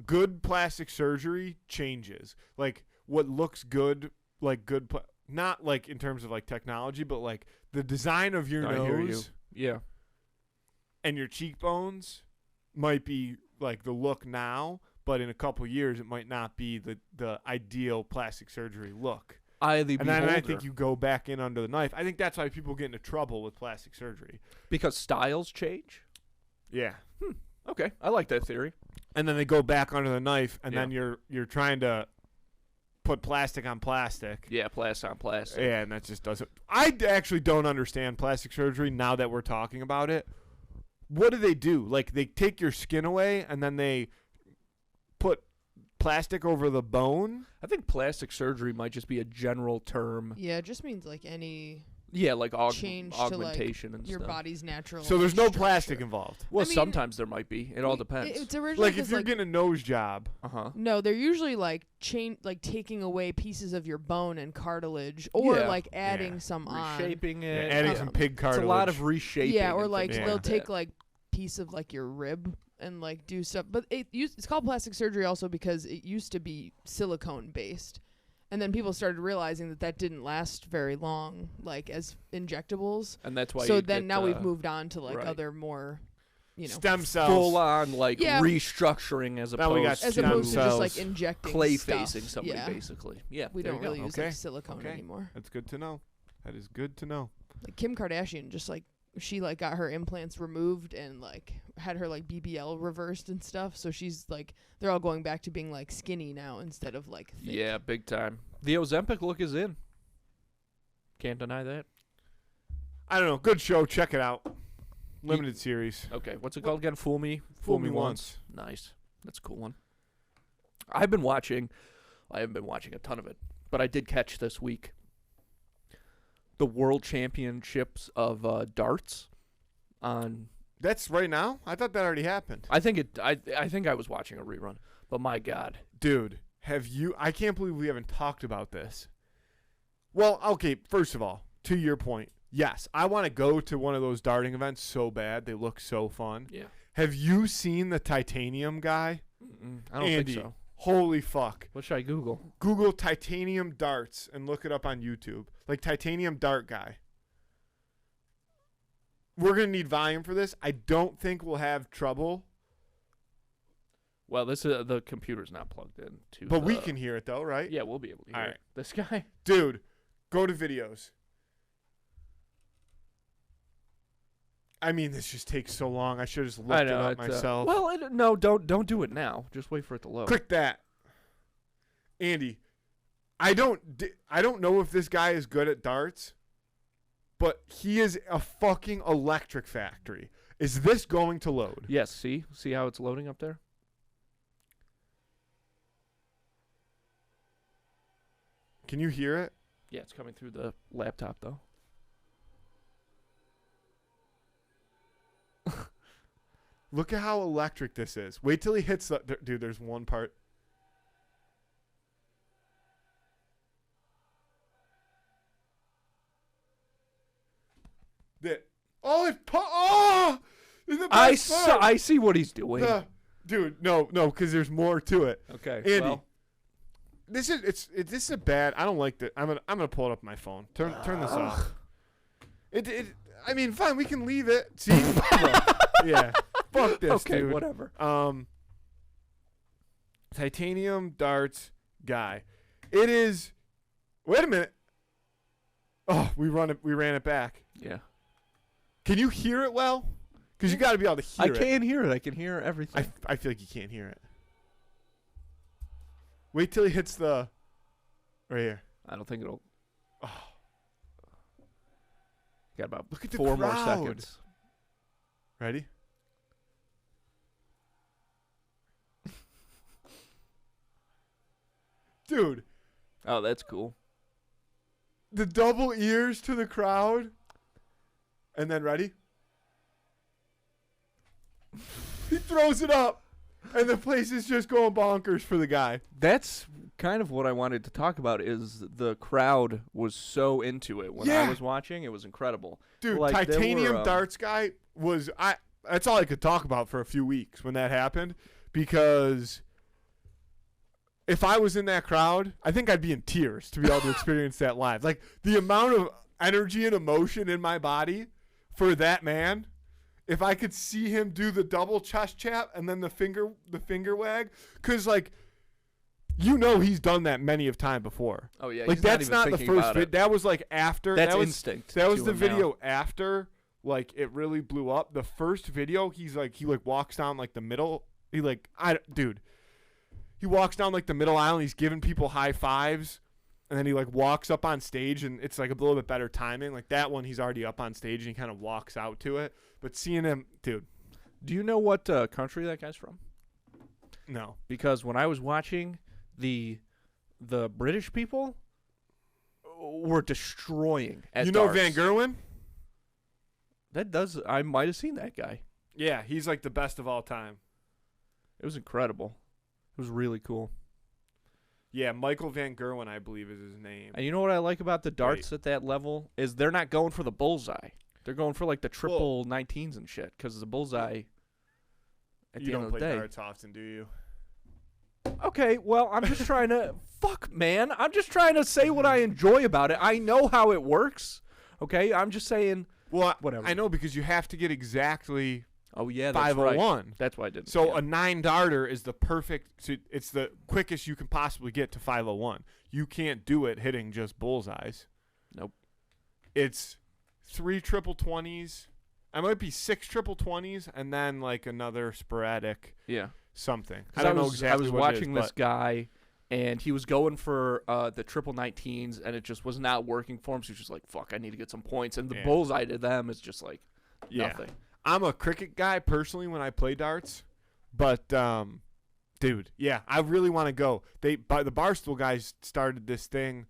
Speaker 2: good plastic surgery changes. Like what looks good, like good not like in terms of like technology, but like the design of your
Speaker 1: I hear you.
Speaker 2: nose
Speaker 1: Yeah.
Speaker 2: and your cheekbones might be like the look now, but in a couple years it might not be the ideal plastic surgery look.
Speaker 1: And
Speaker 2: then I think you go back in under the knife. I think that's why people get into trouble with plastic surgery.
Speaker 1: because styles change.
Speaker 2: Yeah.
Speaker 1: Okay, I like that theory.
Speaker 2: And then they go back under the knife, and
Speaker 1: Yeah.
Speaker 2: then you're trying to put plastic on plastic.
Speaker 1: Yeah, plastic on plastic.
Speaker 2: Yeah, and that just doesn't. I actually don't understand plastic surgery now that we're talking about it. What do they do? Like they take your skin away, and then they put plastic over the bone.
Speaker 1: I think plastic surgery might just be a general term.
Speaker 3: Yeah, it just means like any
Speaker 1: Yeah, like
Speaker 3: change to
Speaker 1: augmentation
Speaker 3: like
Speaker 1: and
Speaker 3: your
Speaker 1: stuff.
Speaker 3: body's natural.
Speaker 2: So there's no
Speaker 3: structure.
Speaker 2: plastic involved.
Speaker 1: Well,
Speaker 3: I mean,
Speaker 1: sometimes there might be. It all depends.
Speaker 3: It's originally
Speaker 2: Like if you're getting a nose job.
Speaker 1: Uh-huh.
Speaker 3: no, they're usually like taking away pieces of your bone and cartilage, or
Speaker 1: Yeah.
Speaker 3: like adding
Speaker 2: Yeah.
Speaker 3: some on.
Speaker 1: Reshaping
Speaker 2: Yeah,
Speaker 1: it.
Speaker 2: adding
Speaker 3: yeah.
Speaker 2: some pig
Speaker 1: It's
Speaker 2: cartilage.
Speaker 1: a lot of reshaping.
Speaker 3: Yeah, or
Speaker 1: and
Speaker 3: like
Speaker 1: things
Speaker 2: Yeah.
Speaker 3: they'll
Speaker 1: like
Speaker 3: take
Speaker 1: that.
Speaker 3: like piece of like your rib and like do stuff. But it's called plastic surgery also because it used to be silicone based. And then people started realizing that didn't last very long, like as injectables.
Speaker 1: And that's why.
Speaker 3: So
Speaker 1: you
Speaker 3: then
Speaker 1: get,
Speaker 3: now we've moved on to like
Speaker 1: right.
Speaker 3: other more,
Speaker 2: stem cells.
Speaker 1: full on like
Speaker 3: Yeah.
Speaker 1: restructuring as
Speaker 2: Now we got
Speaker 1: opposed
Speaker 3: as
Speaker 2: stem
Speaker 3: opposed to just like
Speaker 2: cells.
Speaker 3: injecting
Speaker 1: clay
Speaker 3: stuff.
Speaker 1: facing somebody
Speaker 3: Yeah.
Speaker 1: basically. Yeah,
Speaker 3: We
Speaker 1: there
Speaker 3: don't
Speaker 1: you
Speaker 3: really
Speaker 1: go.
Speaker 3: use
Speaker 2: Okay.
Speaker 3: like silicone
Speaker 2: Okay.
Speaker 3: anymore.
Speaker 2: That's good to know. That is good to know.
Speaker 3: Like Kim Kardashian just like she like got her implants removed and like had her like BBL reversed and stuff. So she's like they're all going back to being like skinny now instead of like thick.
Speaker 1: Yeah, big time. The Ozempic look is in. Can't deny that.
Speaker 2: I don't know. Good show. Check it out. Limited series.
Speaker 1: Okay, what's it called again? Fool Me.
Speaker 2: Fool Me Once.
Speaker 1: Nice. That's a cool one. I haven't been watching a ton of it, but I did catch this week the World Championships of darts on.
Speaker 2: That's right now? I thought that already happened.
Speaker 1: I think I was watching a rerun, but my God,
Speaker 2: Dude, I can't believe we haven't talked about this. Well, okay, first of all, to your point, yes, I want to go to one of those darting events so bad. They look so fun.
Speaker 1: yeah.
Speaker 2: Have you seen the titanium guy?
Speaker 1: I don't
Speaker 2: Andy,
Speaker 1: think so.
Speaker 2: Holy fuck.
Speaker 1: What should I Google?
Speaker 2: Google titanium darts and look it up on YouTube. Like titanium dart guy. We're going to need volume for this. I don't think we'll have trouble.
Speaker 1: Well, this is the computer's not plugged in to.
Speaker 2: But we can hear it though, right?
Speaker 1: Yeah, we'll be able to hear
Speaker 2: All
Speaker 1: it.
Speaker 2: right.
Speaker 1: This guy.
Speaker 2: Dude, go to videos. I mean, this just takes so long. I should have just looked it up myself.
Speaker 1: No, don't do it now. Just wait for it to load.
Speaker 2: Click that. Andy, I don't know if this guy is good at darts, but he is a fucking electric factory. Is this going to load?
Speaker 1: Yes. See how it's loading up there.
Speaker 2: Can you hear it?
Speaker 1: Yeah, it's coming through the laptop though.
Speaker 2: Look at how electric this is. Wait till he hits the... Dude, there's one part.
Speaker 1: I see what he's doing.
Speaker 2: Dude, no, because there's more to it.
Speaker 1: Okay.
Speaker 2: Andy,
Speaker 1: well,
Speaker 2: this is a bad. I don't like that. I'm gonna pull it up on my phone. Turn this off. I mean, fine. We can leave it. See, yeah. Fuck this,
Speaker 1: okay,
Speaker 2: dude.
Speaker 1: whatever.
Speaker 2: Titanium darts guy. It is. Wait a minute. Oh, we ran it back.
Speaker 1: Yeah.
Speaker 2: Can you hear it well? Because you got to be able to hear it.
Speaker 1: I can hear it. I can hear everything.
Speaker 2: I feel like you can't hear it. Wait till he hits the. Right here.
Speaker 1: I don't think it'll.
Speaker 2: Oh.
Speaker 1: Got about
Speaker 2: Look at the
Speaker 1: 4 more
Speaker 2: crowd.
Speaker 1: seconds.
Speaker 2: Ready? Dude.
Speaker 1: Oh, that's cool.
Speaker 2: The double ears to the crowd. And then ready? He throws it up. And the place is just going bonkers for the guy.
Speaker 1: That's kind of what I wanted to talk about is the crowd was so into it when I was watching. It was incredible.
Speaker 2: Dude,
Speaker 1: like,
Speaker 2: titanium darts guy was that's all I could talk about for a few weeks when that happened, because if I was in that crowd, I think I'd be in tears to be able to experience that live. Like the amount of energy and emotion in my body for that man. If I could see him do the double chest tap and then the finger wag, because like, he's done that many of time before.
Speaker 1: Oh yeah,
Speaker 2: like that's not the first video. That was like after.
Speaker 1: That's
Speaker 2: that was,
Speaker 1: instinct.
Speaker 2: That was the video after like it really blew up. The first video, he walks down like the middle. He walks down like the middle aisle and he's giving people high fives. And then he like walks up on stage and it's like a little bit better timing. Like that one, he's already up on stage and he kind of walks out to it. But seeing him, dude.
Speaker 1: Do you know what country that guy's from?
Speaker 2: No.
Speaker 1: Because when I was watching, the British people were destroying at darts.
Speaker 2: Van Gerwen?
Speaker 1: I might have seen that guy.
Speaker 2: Yeah, he's like the best of all time.
Speaker 1: It was incredible. It was really cool.
Speaker 2: Yeah, Michael Van Gerwen, I believe, is his name.
Speaker 1: And you know what I like about the darts at that level is they're not going for the bullseye. They're going for like the triple 19s and shit because the bullseye at the end of the day.
Speaker 2: You don't play darts often, do you?
Speaker 1: Okay, well, I'm just trying to fuck, man. I'm just trying to say what I enjoy about it. I know how it works. Okay, I'm just saying.
Speaker 2: Well,
Speaker 1: whatever.
Speaker 2: I know because you have to get exactly.
Speaker 1: Oh yeah, that's
Speaker 2: 501.
Speaker 1: Right. That's why I didn't.
Speaker 2: So a 9 darter is the perfect. It's the quickest you can possibly get to 501. You can't do it hitting just bullseyes.
Speaker 1: Nope.
Speaker 2: It's 3 triple 20s. I might be 6 triple 20s and then like another sporadic.
Speaker 1: Yeah.
Speaker 2: Something. I don't know exactly.
Speaker 1: I was
Speaker 2: what
Speaker 1: watching
Speaker 2: it is,
Speaker 1: this guy, and he was going for the triple 19s, and it just was not working for him. So he was just like, "Fuck, I need to get some points." And the bullseye to them is just like nothing.
Speaker 2: I'm a cricket guy personally when I play darts, but dude, yeah, I really want to go. The Barstool guys started this thing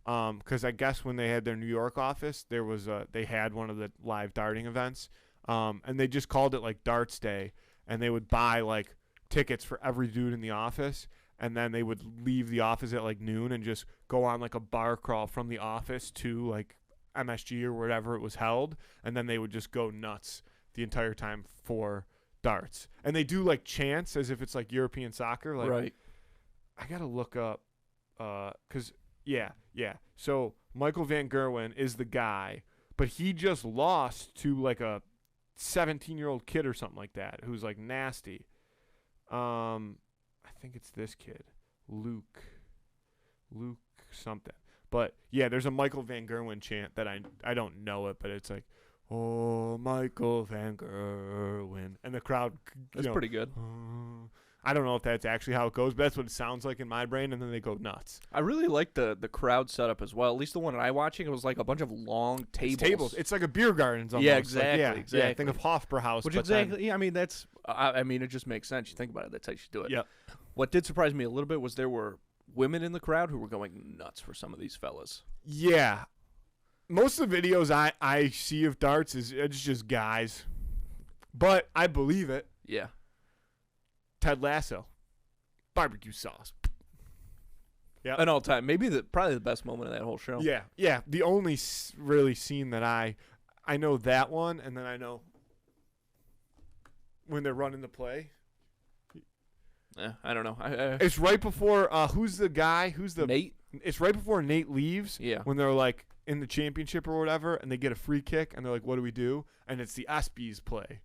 Speaker 2: because I guess when they had their New York office, they had one of the live darting events, and they just called it like Darts Day, and they would buy like tickets for every dude in the office, and then they would leave the office at like noon and just go on like a bar crawl from the office to like MSG or wherever it was held, and then they would just go nuts the entire time for darts. And they do like chants as if it's like European soccer. Like,
Speaker 1: right.
Speaker 2: I gotta look up because yeah. So Michael Van Gerwen is the guy, but he just lost to like a 17-year-old kid or something like that who's like nasty. I think it's this kid, Luke something. But yeah, there's a Michael Van Gerwen chant that I don't know it, but it's like, "Oh, Michael Van Gerwen," and the crowd.
Speaker 1: That's pretty good.
Speaker 2: I don't know if that's actually how it goes, but that's what it sounds like in my brain, and then they go nuts.
Speaker 1: I really like the crowd setup as well. At least the one that I watching, it was like a bunch of long tables.
Speaker 2: It's like a beer garden. Almost.
Speaker 1: Yeah, exactly.
Speaker 2: Like,
Speaker 1: exactly.
Speaker 2: Yeah, think of Hofbrauhaus.
Speaker 1: Which exactly. Yeah, I mean that's. I mean it just makes sense. You think about it. That's how you should do it.
Speaker 2: Yeah.
Speaker 1: What did surprise me a little bit was there were women in the crowd who were going nuts for some of these fellas.
Speaker 2: Yeah. Most of the videos I see of darts it's just guys, but I believe it.
Speaker 1: Yeah.
Speaker 2: Ted Lasso, barbecue sauce. Yeah.
Speaker 1: An all time, probably the best moment of that whole show.
Speaker 2: Yeah. The only really scene that I know that one, and then I know when they're running the play.
Speaker 1: Yeah, I don't know.
Speaker 2: It's right before who's the guy?
Speaker 1: Nate?
Speaker 2: It's right before Nate leaves.
Speaker 1: Yeah. When
Speaker 2: they're like in the championship or whatever, and they get a free kick, and they're like, "What do we do?" And it's the ESPYs play,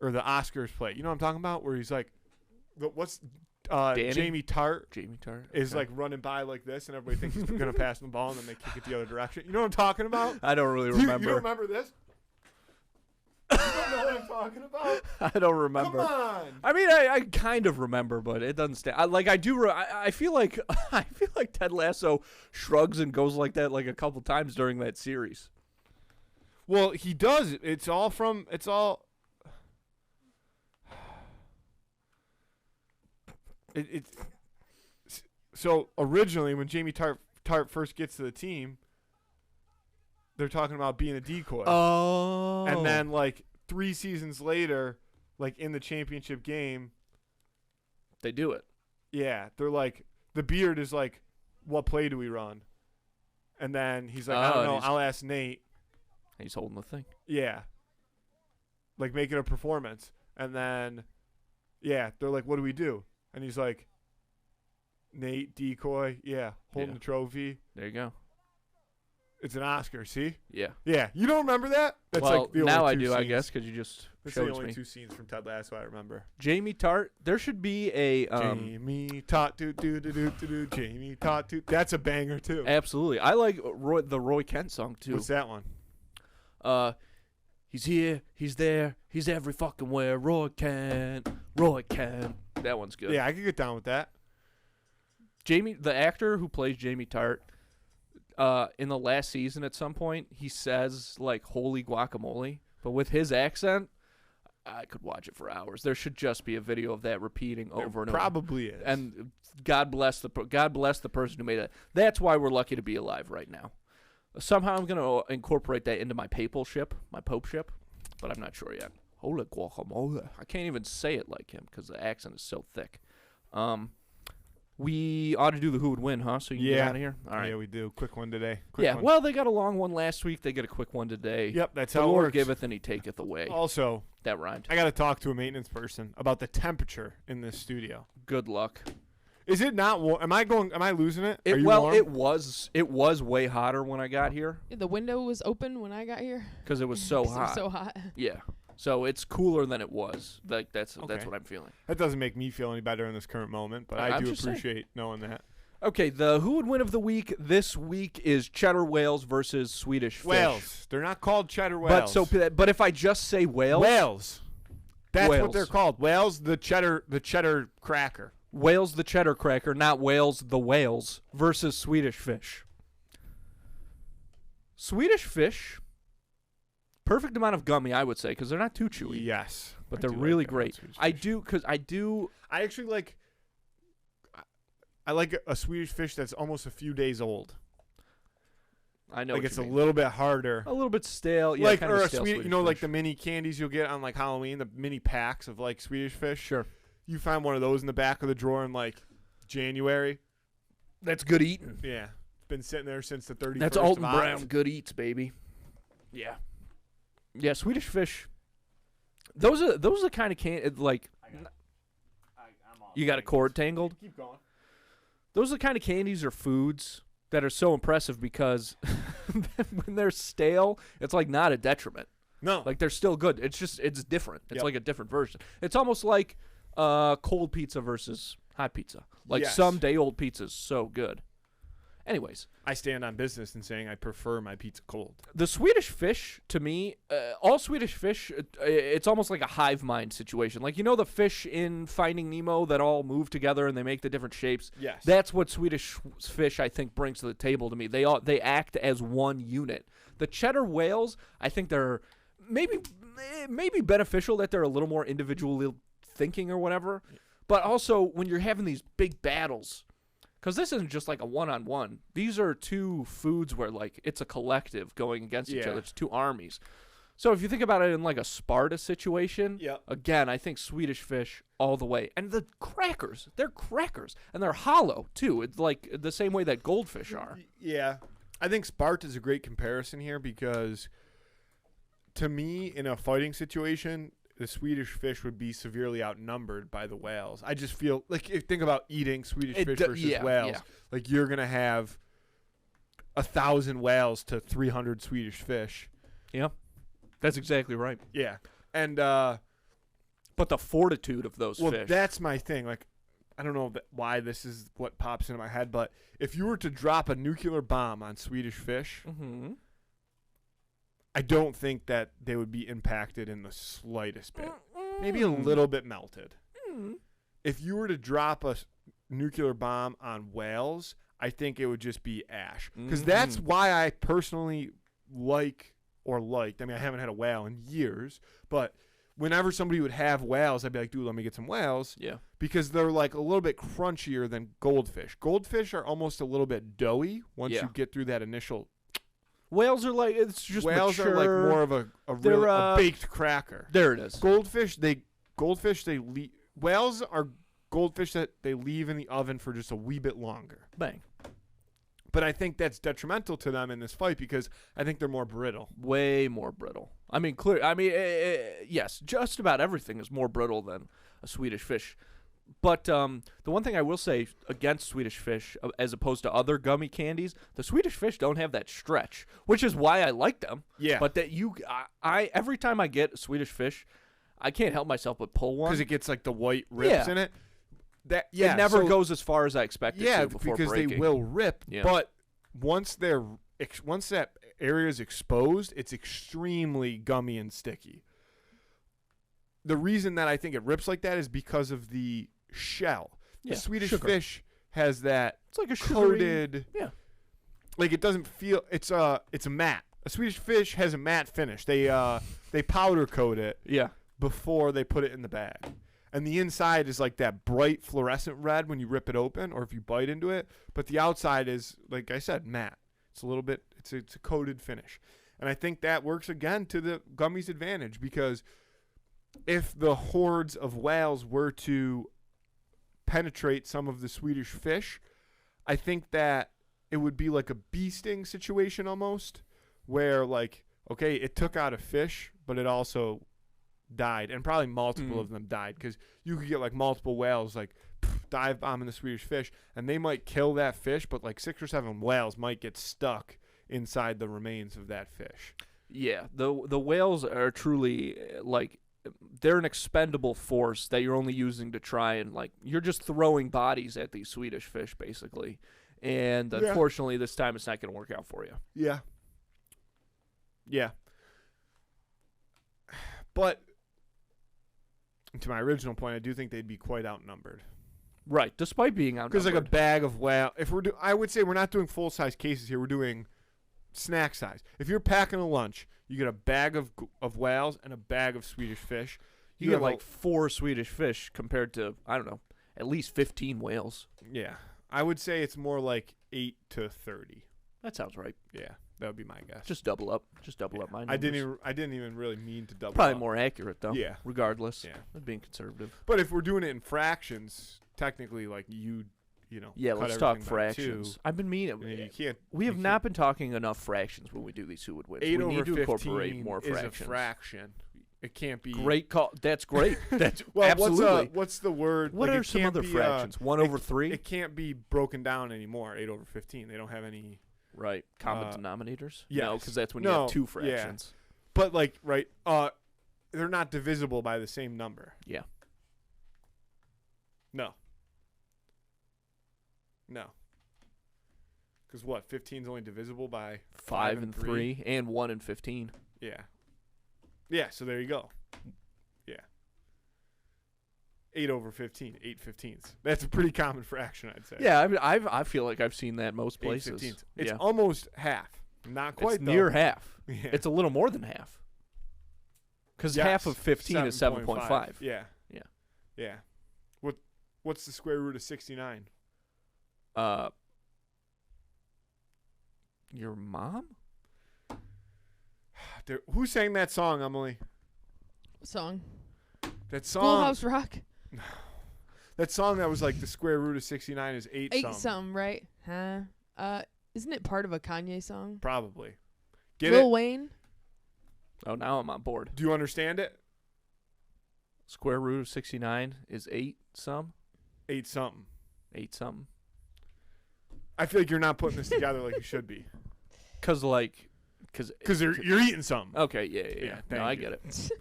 Speaker 2: or the Oscars play. You know what I'm talking about? Where he's like, "What's Jamie Tart?"
Speaker 1: Jamie Tart
Speaker 2: is like running by like this, and everybody thinks he's gonna pass the ball, and then they kick it the other direction. You know what I'm talking about?
Speaker 1: I don't really remember.
Speaker 2: You don't remember this? You don't know what I'm talking about?
Speaker 1: I don't remember.
Speaker 2: Come on.
Speaker 1: I mean, I kind of remember, but it doesn't stand. I do. I feel like Ted Lasso shrugs and goes like that like a couple times during that series.
Speaker 2: Well, he does. So originally when Jamie Tart first gets to the team, they're talking about being a decoy.
Speaker 1: Oh.
Speaker 2: And then like 3 seasons later, like in the championship game,
Speaker 1: they do it.
Speaker 2: Yeah, they're like, the beard is like, what play do we run? And then he's like, I don't know, I'll ask Nate.
Speaker 1: He's holding the thing.
Speaker 2: Yeah. Like making a performance. And then, yeah, they're like, what do we do? And he's like, Nate, decoy, holding the trophy.
Speaker 1: There you go.
Speaker 2: It's an Oscar, see?
Speaker 1: Yeah.
Speaker 2: Yeah. You don't remember that? That's
Speaker 1: well,
Speaker 2: like the
Speaker 1: now
Speaker 2: only
Speaker 1: I
Speaker 2: two
Speaker 1: do,
Speaker 2: scenes.
Speaker 1: I guess, because you just
Speaker 2: That's
Speaker 1: showed
Speaker 2: the only
Speaker 1: me.
Speaker 2: 2 scenes from Ted Lasso I remember.
Speaker 1: Jamie Tart. There should be a
Speaker 2: Jamie Tart, Jamie Tart. That's a banger too.
Speaker 1: Absolutely. I like the Roy Kent song too.
Speaker 2: What's that one?
Speaker 1: He's here, he's there, he's every fucking where. Roy Kent. That one's good.
Speaker 2: Yeah, I could get down with that.
Speaker 1: Jamie, the actor who plays Jamie Tart, in the last season at some point, he says, like, holy guacamole. But with his accent, I could watch it for hours. There should just be a video of that repeating over and over.
Speaker 2: Probably is.
Speaker 1: And God bless the person who made it. That's why we're lucky to be alive right now. Somehow I'm going to incorporate that into my pope ship, but I'm not sure yet. Holy guacamole. I can't even say it like him because the accent is so thick. We ought to do the who would win, huh? So you can get out of here? All right.
Speaker 2: Yeah, we do. Quick one today.
Speaker 1: Well, they got a long one last week. They get a quick one today.
Speaker 2: Yep, that's
Speaker 1: the
Speaker 2: how it
Speaker 1: Lord
Speaker 2: works.
Speaker 1: giveth and he taketh away.
Speaker 2: Also,
Speaker 1: that rhymed.
Speaker 2: I got to talk to a maintenance person about the temperature in this studio.
Speaker 1: Good luck.
Speaker 2: Is it not warm? Am I losing it? Are you
Speaker 1: well,
Speaker 2: warm?
Speaker 1: it was way hotter when I got here.
Speaker 3: Yeah, the window was open when I got here.
Speaker 1: Because it was so hot.
Speaker 3: It was so hot.
Speaker 1: Yeah. So it's cooler than it was. Like that's what I'm feeling.
Speaker 2: That doesn't make me feel any better in this current moment, but I do appreciate knowing that.
Speaker 1: Okay, the who would win of the week this week is cheddar whales versus Swedish fish.
Speaker 2: Whales. They're not called cheddar whales.
Speaker 1: But if I just say whales.
Speaker 2: That's what they're called. Whales, the cheddar cracker.
Speaker 1: Whales the cheddar cracker, not whales the whales, versus Swedish fish. Swedish fish, perfect amount of gummy, I would say, because they're not too chewy.
Speaker 2: Yes.
Speaker 1: But they're really great. I actually
Speaker 2: like I like a Swedish fish that's almost a few days old.
Speaker 1: I know.
Speaker 2: Like it's a little bit harder.
Speaker 1: A little bit stale. Yeah,
Speaker 2: like
Speaker 1: kind
Speaker 2: or
Speaker 1: of
Speaker 2: a
Speaker 1: stale
Speaker 2: sweet,
Speaker 1: Swedish
Speaker 2: you know,
Speaker 1: fish.
Speaker 2: like the mini candies you'll get on like Halloween, the mini packs of like Swedish fish.
Speaker 1: Sure.
Speaker 2: You find one of those in the back of the drawer in like January.
Speaker 1: That's good eating.
Speaker 2: Yeah. It's been sitting there since the 31st
Speaker 1: That's Alton
Speaker 2: of
Speaker 1: Brown good eats, baby. Yeah. Yeah, Swedish fish. Those are the kind of like you got a cord tangled?
Speaker 2: Keep going.
Speaker 1: Those are the kind of candies or foods that are so impressive because when they're stale, it's like not a detriment.
Speaker 2: No.
Speaker 1: Like they're still good. It's different. It's like a different version. It's almost like cold pizza versus hot pizza. Like some day-old pizza's so good. Anyways.
Speaker 2: I stand on business in saying I prefer my pizza cold.
Speaker 1: The Swedish fish, to me, all Swedish fish, it's almost like a hive mind situation. Like, you know the fish in Finding Nemo that all move together and they make the different shapes?
Speaker 2: Yes.
Speaker 1: That's what Swedish fish, I think, brings to the table to me. They act as one unit. The cheddar whales, I think they're maybe beneficial that they're a little more individually thinking or whatever. But also, when you're having these big battles, because this isn't just like a one-on-one. These are two foods where, like, it's a collective going against each other. It's two armies. So if you think about it in, like, a Sparta situation, again, I think Swedish fish all the way. And the crackers, they're crackers. And they're hollow, too. It's like the same way that goldfish are.
Speaker 2: Yeah. I think Sparta is a great comparison here because, to me, in a fighting situation, the Swedish fish would be severely outnumbered by the whales. I just feel like if you think about eating Swedish fish versus whales, like you're going to have 1,000 whales to 300 Swedish fish.
Speaker 1: Yeah, that's exactly right.
Speaker 2: Yeah. And
Speaker 1: but the fortitude of those fish.
Speaker 2: Well, that's my thing. Like, I don't know why this is what pops into my head, but if you were to drop a nuclear bomb on Swedish fish, I don't think that they would be impacted in the slightest bit. Maybe a little bit melted. If you were to drop a nuclear bomb on whales, I think it would just be ash. Because that's why I personally liked, I mean, I haven't had a whale in years, but whenever somebody would have whales, I'd be like, dude, let me get some whales.
Speaker 1: Yeah.
Speaker 2: Because they're like a little bit crunchier than goldfish. Goldfish are almost a little bit doughy once you get through that initial.
Speaker 1: Whales are like, it's just
Speaker 2: whales
Speaker 1: mature.
Speaker 2: are like more of a baked cracker.
Speaker 1: There it is.
Speaker 2: Whales are goldfish that they leave in the oven for just a wee bit longer.
Speaker 1: Bang.
Speaker 2: But I think that's detrimental to them in this fight because I think they're more brittle.
Speaker 1: Way more brittle. I mean, yes, just about everything is more brittle than a Swedish fish. But the one thing I will say against Swedish fish, as opposed to other gummy candies, the Swedish fish don't have that stretch, which is why I like them.
Speaker 2: Yeah.
Speaker 1: But that I every time I get a Swedish fish, I can't help myself but pull one
Speaker 2: because it gets like the white rips in it. It
Speaker 1: never goes as far as I expected to before
Speaker 2: because
Speaker 1: breaking.
Speaker 2: they will rip.
Speaker 1: Yeah.
Speaker 2: But once that area is exposed, it's extremely gummy and sticky. The reason that I think it rips like that is because of the shell. The Swedish fish has that.
Speaker 1: It's like a
Speaker 2: coated.
Speaker 1: Yeah.
Speaker 2: Like it doesn't feel. It's a matte. A Swedish fish has a matte finish. They powder coat it.
Speaker 1: Yeah.
Speaker 2: Before they put it in the bag. And the inside is like that bright fluorescent red when you rip it open or if you bite into it. But the outside is, like I said, matte. It's a little bit, it's a coated finish. And I think that works again to the gummies' advantage because if the hordes of whales were to penetrate some of the Swedish fish, I think that it would be like a bee sting situation almost where like, okay, it took out a fish, but it also died, and probably multiple of them died because you could get like multiple whales like dive bombing the Swedish fish, and they might kill that fish, but like 6 or 7 whales might get stuck inside the remains of that fish.
Speaker 1: Yeah, the whales are truly like they're an expendable force that you're only using to try and like you're just throwing bodies at these Swedish fish basically, and unfortunately this time it's not going to work out for you.
Speaker 2: Yeah. But to my original point, I do think they'd be quite outnumbered.
Speaker 1: Right, despite being outnumbered.
Speaker 2: Because like a bag of whale, I would say we're not doing full size cases here. We're doing snack size. If you're packing a lunch, you get a bag of whales and a bag of Swedish fish.
Speaker 1: You get like 4 Swedish fish compared to I don't know, at least 15 whales.
Speaker 2: Yeah, I would say it's more like 8 to 30.
Speaker 1: That sounds right.
Speaker 2: Yeah. That would be my guess.
Speaker 1: Just double up my numbers.
Speaker 2: I didn't even really mean to double
Speaker 1: Probably
Speaker 2: up.
Speaker 1: more accurate, though.
Speaker 2: Yeah.
Speaker 1: Regardless.
Speaker 2: Yeah.
Speaker 1: Of being conservative.
Speaker 2: But if we're doing it in fractions, technically, like, you know.
Speaker 1: Yeah, let's talk fractions. I've been meaning. We have not been talking enough fractions when we do these Who Would Win.
Speaker 2: 8
Speaker 1: we
Speaker 2: over
Speaker 1: need to
Speaker 2: 15
Speaker 1: incorporate more fractions.
Speaker 2: Is a fraction. It can't be.
Speaker 1: Great call. That's great. That's
Speaker 2: well,
Speaker 1: absolutely.
Speaker 2: What's the word?
Speaker 1: What
Speaker 2: like
Speaker 1: are some other fractions? 1 over 3?
Speaker 2: It can't be broken down anymore. 8 over 15. They don't have any.
Speaker 1: Right. Common denominators?
Speaker 2: Yes.
Speaker 1: No, because that's when you have 2 fractions.
Speaker 2: Yeah. But, like, right, they're not divisible by the same number.
Speaker 1: Yeah.
Speaker 2: No. Because what? 15 is only divisible by
Speaker 1: 5 and 3 and 1 and 15.
Speaker 2: Yeah. Yeah, so there you go. Yeah. 8 over 15, 8/15ths. That's a pretty common fraction, I'd say.
Speaker 1: Yeah, I feel like I've seen that most places.
Speaker 2: 8/15ths. It's almost half. Not quite,
Speaker 1: it's near half.
Speaker 2: Yeah.
Speaker 1: It's a little more than half. Because half of 15 is 7.5.
Speaker 2: Yeah. What's the square root of 69?
Speaker 1: Your mom?
Speaker 2: Who sang that song, Emily?
Speaker 3: Song.
Speaker 2: That song.
Speaker 3: Schoolhouse Rock.
Speaker 2: That song that was like the square root of 69 is 8
Speaker 3: 8 some, right? Huh? Isn't it part of a Kanye song?
Speaker 2: Probably.
Speaker 3: Lil Wayne?
Speaker 1: Oh, now I'm on board.
Speaker 2: Do you understand it?
Speaker 1: Square root of 69 is 8 some?
Speaker 2: 8 something.
Speaker 1: 8 something.
Speaker 2: I feel like you're not putting this together like you should be.
Speaker 1: Because
Speaker 2: you're eating something.
Speaker 1: Okay, yeah. No, I get it.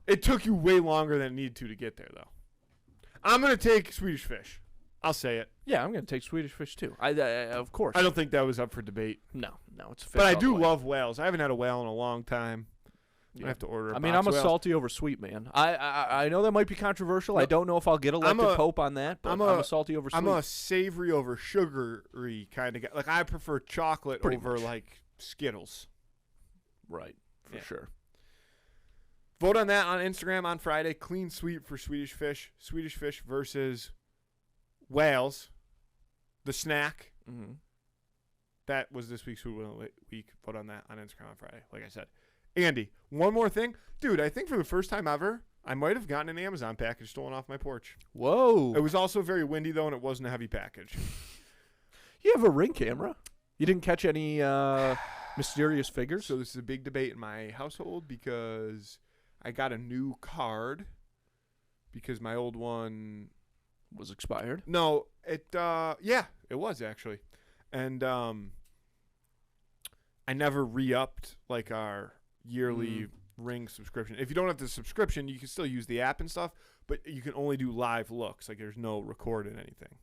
Speaker 2: It took you way longer than it needed to get there, though. I'm going to take Swedish fish. I'll say it.
Speaker 1: Yeah, I'm going to take Swedish Fish too. Of course.
Speaker 2: I don't think that was up for debate.
Speaker 1: No, it's fish.
Speaker 2: But I
Speaker 1: all
Speaker 2: do
Speaker 1: the way.
Speaker 2: love whales. I haven't had a whale in a long time.
Speaker 1: Yeah.
Speaker 2: I have to order.
Speaker 1: I mean, I'm a salty over sweet man. I know that might be controversial.
Speaker 2: No,
Speaker 1: I don't know if I'll get elected pope on that, but I'm a salty over sweet.
Speaker 2: I'm a savory over sugary kind of guy. Like I prefer chocolate over like Skittles.
Speaker 1: Right, for sure.
Speaker 2: Vote on that on Instagram on Friday. Clean sweep for Swedish Fish. Swedish Fish versus whales. The snack.
Speaker 1: Mm-hmm.
Speaker 2: That was this week's Food Wheel Week. Vote on that on Instagram on Friday, like I said. Andy, one more thing. Dude, I think for the first time ever, I might have gotten an Amazon package stolen off my porch.
Speaker 1: Whoa.
Speaker 2: It was also very windy, though, and it wasn't a heavy package.
Speaker 1: You have a Ring camera. You didn't catch any mysterious figures?
Speaker 2: So this is a big debate in my household because I got a new card because my old one
Speaker 1: was expired.
Speaker 2: No, it was actually. And I never re-upped like our yearly Ring subscription. If you don't have the subscription, you can still use the app and stuff, but you can only do live looks. Like there's no record in anything.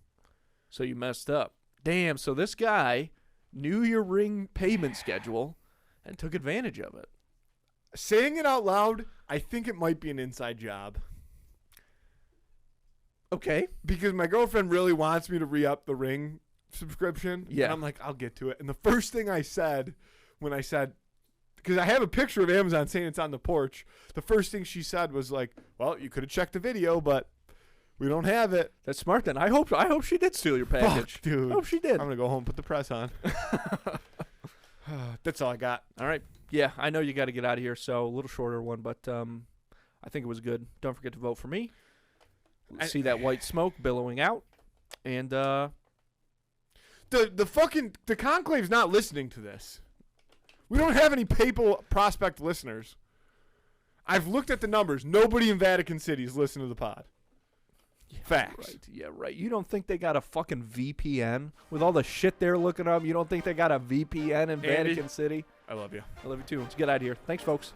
Speaker 1: So you messed up. Damn, so this guy knew your Ring payment schedule and took advantage of it.
Speaker 2: Saying it out loud, I think it might be an inside job.
Speaker 1: Okay.
Speaker 2: Because my girlfriend really wants me to re-up the Ring subscription.
Speaker 1: Yeah.
Speaker 2: And I'm like, I'll get to it. And the first thing I said when I said, because I have a picture of Amazon saying it's on the porch, the first thing she said was like, well, you could have checked the video, but we don't have it.
Speaker 1: That's smart then. I hope she did steal your package.
Speaker 2: Fuck, dude.
Speaker 1: I hope she did.
Speaker 2: I'm going to go home and put the press on. That's all I got.
Speaker 1: All right. Yeah, I know you got to get out of here, so a little shorter one, but I think it was good. Don't forget to vote for me. See that white smoke billowing out. And
Speaker 2: the conclave's not listening to this. We don't have any papal prospect listeners. I've looked at the numbers. Nobody in Vatican City is listening to the pod.
Speaker 1: Yeah,
Speaker 2: Facts.
Speaker 1: Right. Yeah, right. You don't think they got a fucking VPN with all the shit they're looking up? You don't think they got a VPN in Vatican City?
Speaker 2: I love you.
Speaker 1: I love you too. Let's get out of here. Thanks, folks.